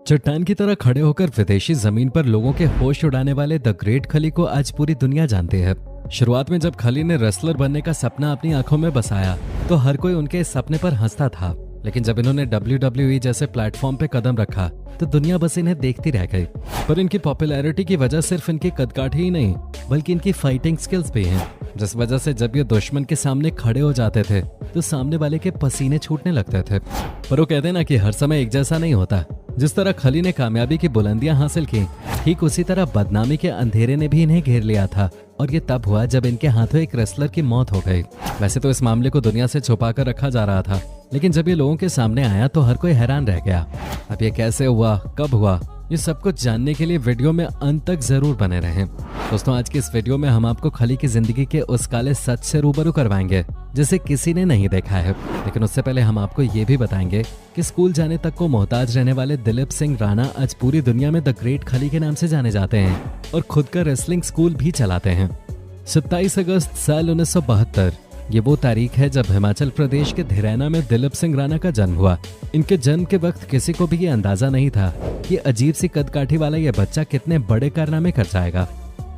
चट्टान की तरह खड़े होकर विदेशी जमीन पर लोगों के होश उड़ाने वाले द ग्रेट खली को आज पूरी दुनिया जानती है। शुरुआत में जब खली ने रेसलर बनने का सपना अपनी आंखों में बसाया तो हर कोई उनके इस सपने पर हंसता था, लेकिन जब इन्होंने WWE जैसे प्लेटफॉर्म पे कदम रखा तो दुनिया बस इन्हें देखती रह गई। पर इनकी पॉपुलैरिटी की वजह सिर्फ इनकी कदकाठी ही नहीं बल्कि इनकी फाइटिंग स्किल्स भी हैं, जिस वजह से जब ये दुश्मन के सामने खड़े हो जाते थे तो सामने वाले के पसीने छूटने लगते थे। पर वो कहते हैं ना कि हर समय एक जैसा नहीं होता। जिस तरह खली ने कामयाबी की बुलंदियां हासिल की, ठीक उसी तरह बदनामी के अंधेरे ने भी इन्हें घेर लिया था, और ये तब हुआ जब इनके हाथों एक रेसलर की मौत हो गई। वैसे तो इस मामले को दुनिया से छुपा कर रखा जा रहा था, लेकिन जब ये लोगों के सामने आया तो हर कोई हैरान रह गया। अब ये कैसे हुआ, कब हुआ, ये सब कुछ जानने के लिए वीडियो में अंत तक जरूर बने रहें। दोस्तों, आज की इस वीडियो में हम आपको खली की जिंदगी के उस काले सच से रूबरू करवाएंगे जिसे किसी ने नहीं देखा है। लेकिन उससे पहले हम आपको ये भी बताएंगे कि स्कूल जाने तक को मोहताज रहने वाले दिलीप सिंह राणा आज पूरी दुनिया में द ग्रेट खली के नाम से जाने जाते हैं और खुद का रेसलिंग स्कूल भी चलाते हैं। 27 अगस्त साल 1972 ये वो तारीख है जब हिमाचल प्रदेश के धीरैना में दिलीप सिंह राणा का जन्म हुआ। इनके जन्म के वक्त किसी को भी ये अंदाजा नहीं था कि अजीब सी कदकाठी वाला ये बच्चा कितने बड़े कारनामे कर जाएगा।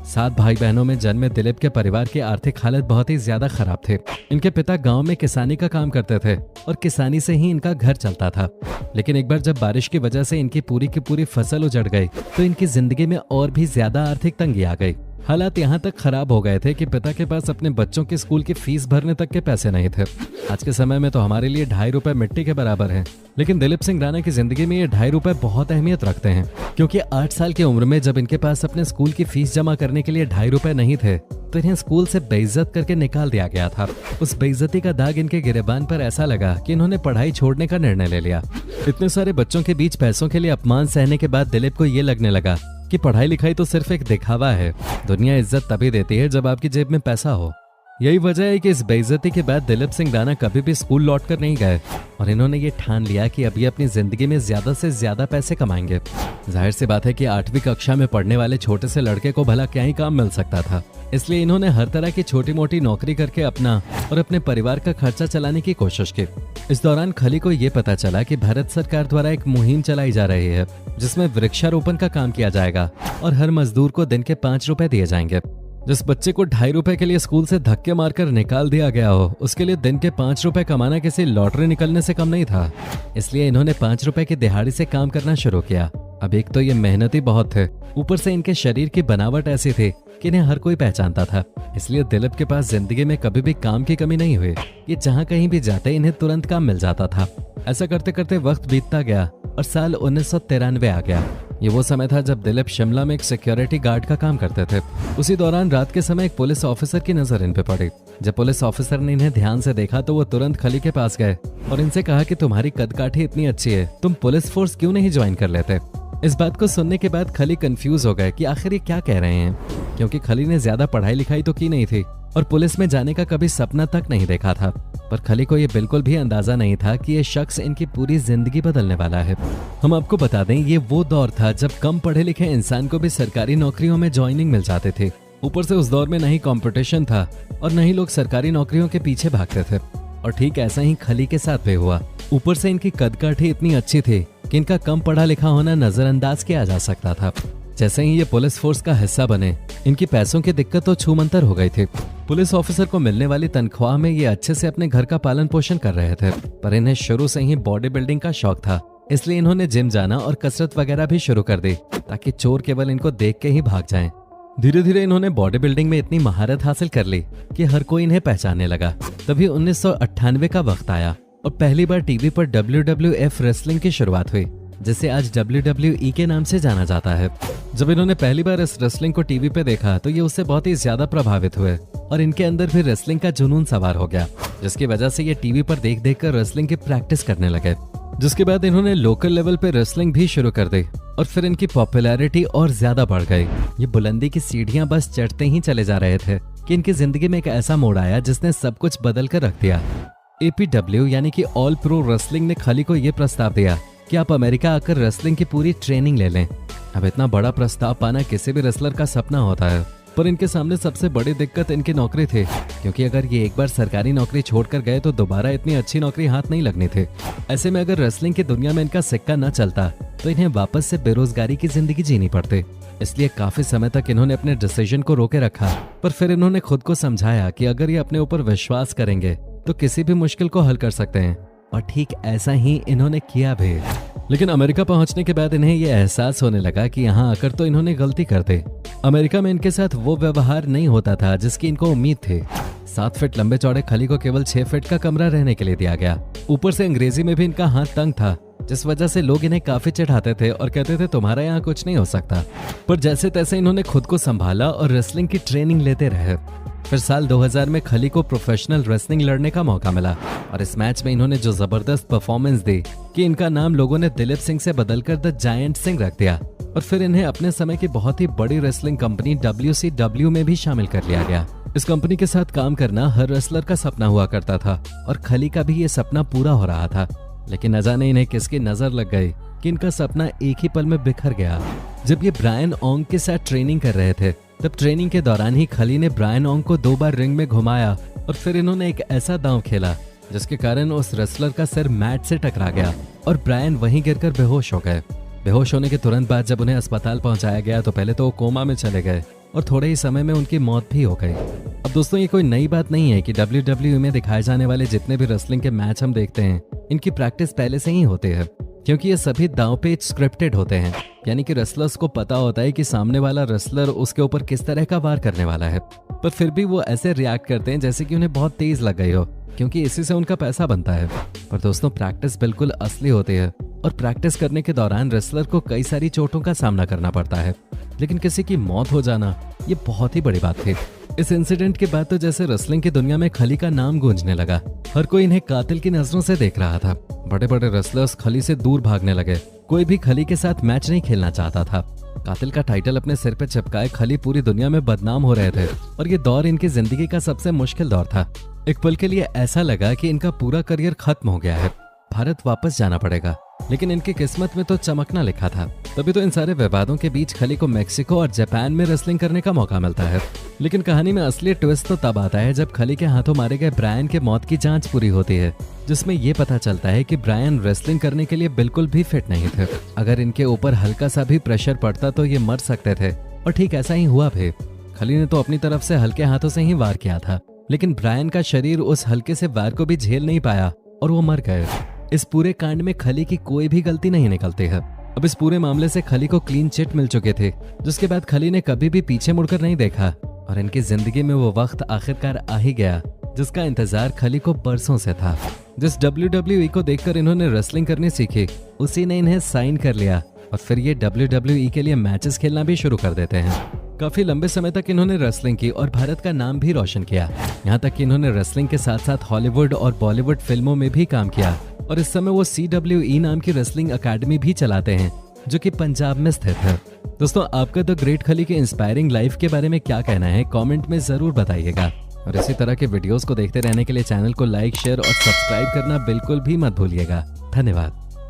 7 भाई बहनों में जन्मे दिलीप के परिवार की आर्थिक हालत बहुत ही ज्यादा खराब थे। इनके पिता गांव में किसानी का काम करते थे और किसानी से ही इनका घर चलता था। लेकिन एक बार जब बारिश की वजह से इनकी पूरी की पूरी फसल उजड़ गई तो इनकी जिंदगी में और भी ज्यादा आर्थिक तंगी आ गई। हालात यहाँ तक खराब हो गए थे कि पिता के पास अपने बच्चों के स्कूल की फीस भरने तक के पैसे नहीं थे। आज के समय में तो हमारे लिए 2.5 रुपए मिट्टी के बराबर हैं, लेकिन दिलीप सिंह राणा की जिंदगी में ये 2.5 रुपए बहुत अहमियत रखते हैं, क्योंकि 8 साल की उम्र में जब इनके पास अपने स्कूल की फीस जमा करने के लिए 2.5 रुपए नहीं थे तो इन्हें स्कूल से बेइज्जत करके निकाल दिया गया था। उस बेइज्जती का दाग इनके गिरेबान पर ऐसा लगा कि इन्होंने पढ़ाई छोड़ने का निर्णय ले लिया। इतने सारे बच्चों के बीच पैसों के लिए अपमान सहने के बाद दिलीप को ये लगने लगा कि पढ़ाई लिखाई तो सिर्फ एक दिखावा है। दुनिया इज्जत तभी देती है जब आपकी जेब में पैसा हो। यही वजह है कि इस बेइज्जती के बाद दिलीप सिंह राणा कभी भी स्कूल लौट कर नहीं गए और इन्होंने ये ठान लिया कि अब ये अपनी जिंदगी में ज्यादा से ज्यादा पैसे कमाएंगे। जाहिर सी बात है कि 8वीं कक्षा में पढ़ने वाले छोटे से लड़के को भला क्या ही काम मिल सकता था, इसलिए इन्होंने हर तरह की छोटी मोटी नौकरी करके अपना और अपने परिवार का खर्चा चलाने की कोशिश की। इस दौरान खली को ये पता चला कि भारत सरकार द्वारा एक मुहिम चलाई जा रही है जिसमें वृक्षारोपण का काम किया जाएगा और हर मजदूर को दिन के 5 रुपए दिए जाएंगे। जिस बच्चे को 2.5 रुपए के लिए स्कूल से धक्के मारकर निकाल दिया गया हो, उसके लिए दिन के 5 रुपए कमाना किसी लॉटरी निकलने से कम नहीं था। इसलिए इन्होंने 5 रुपए की दिहाड़ी से काम करना शुरू किया। अब एक तो ये मेहनती बहुत थे, ऊपर से इनके शरीर की बनावट ऐसी थी कि इन्हें हर कोई पहचानता था। इसलिए दिलीप के पास जिंदगी में कभी भी काम की कमी नहीं हुई। ये जहाँ कहीं भी जाते इन्हें तुरंत काम मिल जाता था। ऐसा करते करते वक्त बीतता गया और साल 1993 आ गया। ये वो समय था जब दिलीप शिमला में एक सिक्योरिटी गार्ड का काम करते थे। उसी दौरान रात के समय एक पुलिस ऑफिसर की नजर इन पे पड़ी। जब पुलिस ऑफिसर ने इन्हें ध्यान से देखा तो वो तुरंत खली के पास गए और इनसे कहा कि तुम्हारी कदकाठी इतनी अच्छी है, तुम पुलिस फोर्स क्यों नहीं ज्वाइन कर लेते। इस बात को सुनने के बाद खली कंफ्यूज हो गए कि आखिर ये क्या कह रहे हैं, क्योंकि खली ने ज्यादा पढ़ाई लिखाई तो की नहीं थी और पुलिस में जाने का कभी सपना तक नहीं देखा था। पर खली को ये बिल्कुल भी अंदाजा नहीं था कि ये शख्स इनकी पूरी जिंदगी बदलने वाला है। हम आपको बता दें, ये वो दौर था जब कम पढ़े लिखे इंसान को भी सरकारी नौकरियों में ज्वाइनिंग मिल जाते थे। ऊपर से उस दौर में न ही कंपटीशन था और न ही लोग सरकारी नौकरियों के पीछे भागते थे। और ठीक ऐसा ही खली के साथ भी हुआ। ऊपर से इनकी कदकाठी इतनी अच्छी थी कि इनका कम पढ़ा लिखा होना नजरअंदाज किया जा सकता था। जैसे ही ये पुलिस फोर्स का हिस्सा बने, इनकी पैसों की दिक्कत तो छूमंतर हो गई थी। पुलिस ऑफिसर को मिलने वाली तनख्वाह में ये अच्छे से अपने घर का पालन पोषण कर रहे थे। पर इन्हें शुरू से ही बॉडी बिल्डिंग का शौक था, इसलिए इन्होंने जिम जाना और कसरत वगैरह भी शुरू कर दी ताकि चोर केवल इनको देख के ही भाग जाएं। धीरे धीरे इन्होंने बॉडी बिल्डिंग में इतनी महारत हासिल कर ली कि हर कोई इन्हें पहचानने लगा। तभी 1998 का वक्त आया और पहली बार टीवी पर WWF रेसलिंग की शुरुआत हुई, जिसे आज WWE के नाम से जाना जाता है। जब इन्होंने पहली बार इस रेसलिंग को टीवी पे देखा तो ये उससे बहुत ही ज्यादा प्रभावित हुए और इनके अंदर भी रेसलिंग का जुनून सवार हो गया, जिसकी वजह से ये टीवी पर देख देख कर रेसलिंग की प्रैक्टिस करने लगे। जिसके बाद इन्होंने लोकल लेवल पे रेसलिंग भी शुरू कर दी और फिर इनकी पॉपुलैरिटी और ज्यादा बढ़ गई। ये बुलंदी की सीढ़ियां बस चढ़ते ही चले जा रहे थे कि इनकी जिंदगी में एक ऐसा मोड़ आया जिसने सब कुछ बदल कर रख दिया। APW यानी कि ऑल प्रो रेसलिंग ने खली को ये प्रस्ताव दिया कि आप अमेरिका आकर रेसलिंग की पूरी ट्रेनिंग ले लें। अब इतना बड़ा प्रस्ताव पाना किसी भी रेसलर का सपना होता है, पर इनके सामने सबसे बड़ी दिक्कत इनकी नौकरी थी, क्योंकि अगर ये एक बार सरकारी नौकरी छोड़कर गए तो दोबारा इतनी अच्छी नौकरी हाथ नहीं लगनी थी। ऐसे में अगर रेसलिंग की दुनिया में इनका सिक्का न चलता तो इन्हें वापस से बेरोजगारी की जिंदगी जीनी पड़ती। इसलिए काफी समय तक इन्होंने अपने डिसीजन को रोके रखा, पर फिर इन्होंने खुद को समझाया कि अगर ये अपने ऊपर विश्वास करेंगे तो किसी भी मुश्किल को हल कर सकते हैं, और ठीक ऐसा ही इन्होंने किया भी। लेकिन अमेरिका पहुंचने के बाद इन्हें यह एहसास होने लगा कि यहाँ आकर तो इन्होंने गलती कर दी। अमेरिका में इनके साथ वो व्यवहार नहीं होता था जिसकी इनको उम्मीद थी। 7 फीट लंबे चौड़े खली को केवल 6 फीट का कमरा रहने के लिए दिया गया। ऊपर से अंग्रेजी में भी इनका हाथ तंग था, जिस वजह से लोग इन्हें काफी चिढ़ाते थे और कहते थे तुम्हारा यहाँ कुछ नहीं हो सकता। पर जैसे तैसे इन्होंने खुद को संभाला और रेसलिंग की ट्रेनिंग लेते रहे। फिर साल 2000 में खली को प्रोफेशनल रेसलिंग लड़ने का मौका मिला, और इस मैच में इन्होंने जो जबरदस्त परफॉर्मेंस दी कि इनका नाम लोगों ने दिलीप सिंह से बदलकर द जायंट सिंह रख दिया। और फिर इन्हें अपने समय की बहुत ही बड़ी रेसलिंग कंपनी WCW में भी शामिल कर लिया गया। इस कंपनी के साथ काम करना हर रेसलर का सपना हुआ करता था, और खली का भी ये सपना पूरा हो रहा था। लेकिन न जाने इन्हें किसकी नजर लग गई कि इनका सपना एक ही पल में बिखर गया। जब ये ब्रायन ओंग के साथ ट्रेनिंग कर रहे थे, तब ट्रेनिंग के दौरान ही खली ने ब्रायन ओंग को 2 बार रिंग में घुमाया, और फिर इन्होंने एक ऐसा दांव खेला जिसके कारण उस रेसलर का सिर मैट से टकरा गया और ब्रायन वहीं गिरकर बेहोश हो गए। बेहोश होने के तुरंत बाद जब उन्हें अस्पताल पहुंचाया गया तो पहले तो वो कोमा में चले गए, और थोड़े ही समय में उनकी मौत भी हो गई। अब दोस्तों, ये कोई नई बात नहीं है कि WWE में दिखाए जाने वाले जितने भी रेसलिंग के मैच हम देखते हैं, इनकी प्रैक्टिस पहले से ही होती है, क्योंकि ये सभी दांव पेच स्क्रिप्टेड होते हैं। यानी कि रेसलर्स को पता होता है कि सामने वाला रेसलर उसके ऊपर किस तरह का वार करने वाला है, पर फिर भी वो ऐसे रिएक्ट करते हैं जैसे कि उन्हें बहुत तेज लग गई हो, क्योंकि इसी से उनका पैसा बनता है। पर दोस्तों, प्रैक्टिस बिल्कुल असली होती है, और प्रैक्टिस करने के दौरान रेसलर को कई सारी चोटों का सामना करना पड़ता है। लेकिन किसी की मौत हो जाना ये बहुत ही बड़ी बात थी। इस इंसिडेंट के बाद तो जैसे रेसलिंग की दुनिया में खली का नाम गूंजने लगा। हर कोई इन्हें कातिल की नजरों से देख रहा था। बड़े बड़े रेसलर्स खली से दूर भागने लगे। कोई भी खली के साथ मैच नहीं खेलना चाहता था। कातिल का टाइटल अपने सिर पे चिपकाए खली पूरी दुनिया में बदनाम हो रहे थे, और ये दौर इनकी जिंदगी का सबसे मुश्किल दौर था। एक पल के लिए ऐसा लगा कि इनका पूरा करियर खत्म हो गया है, भारत वापस जाना पड़ेगा। लेकिन इनकी किस्मत में तो चमकना लिखा था। तभी तो इन सारे विवादों के बीच खली को मेक्सिको और जापान में रेसलिंग करने का मौका मिलता है। लेकिन कहानी में असली ट्विस्ट तो तब आता है जब खली के हाथों मारे गए ब्रायन के मौत की जांच पूरी होती है, जिसमें ये पता चलता है कि ब्रायन रेसलिंग करने के लिए बिल्कुल भी फिट नहीं थे। अगर इनके ऊपर हल्का सा भी प्रेशर पड़ता तो ये मर सकते थे, और ठीक ऐसा ही हुआ भी। खली ने तो अपनी तरफ से हल्के हाथों से ही वार किया था, लेकिन ब्रायन का शरीर उस हल्के से वार को भी झेल नहीं पाया और वो मर गए। इस पूरे कांड में खली की कोई भी गलती नहीं निकलती है। अब इस पूरे मामले से खली को क्लीन चिट मिल चुके थे, जिसके बाद खली ने कभी भी पीछे मुड़कर नहीं देखा, और इनकी जिंदगी में वो वक्त आखिरकार आ ही गया जिसका इंतजार खली को बरसों से था। जिस WWE को देखकर इन्होंने रेसलिंग करनी सीखी, उसी ने इन्हें साइन कर लिया, और फिर ये WWE के लिए मैचेस खेलना भी शुरू कर देते हैं। काफी लंबे समय तक इन्होंने रेसलिंग की और भारत का नाम भी रोशन किया। यहाँ तक कि इन्होंने रेसलिंग के साथ साथ हॉलीवुड और बॉलीवुड फिल्मों में भी काम किया, और इस समय वो CWE नाम की रेसलिंग अकेडमी भी चलाते हैं, जो कि पंजाब में स्थित है। दोस्तों, आपका द ग्रेट खली के इंस्पायरिंग लाइफ के बारे में क्या कहना है, कमेंट में जरूर बताइएगा। और इसी तरह के वीडियोस को देखते रहने के लिए चैनल को लाइक, शेयर और सब्सक्राइब करना बिल्कुल भी मत भूलिएगा। धन्यवाद।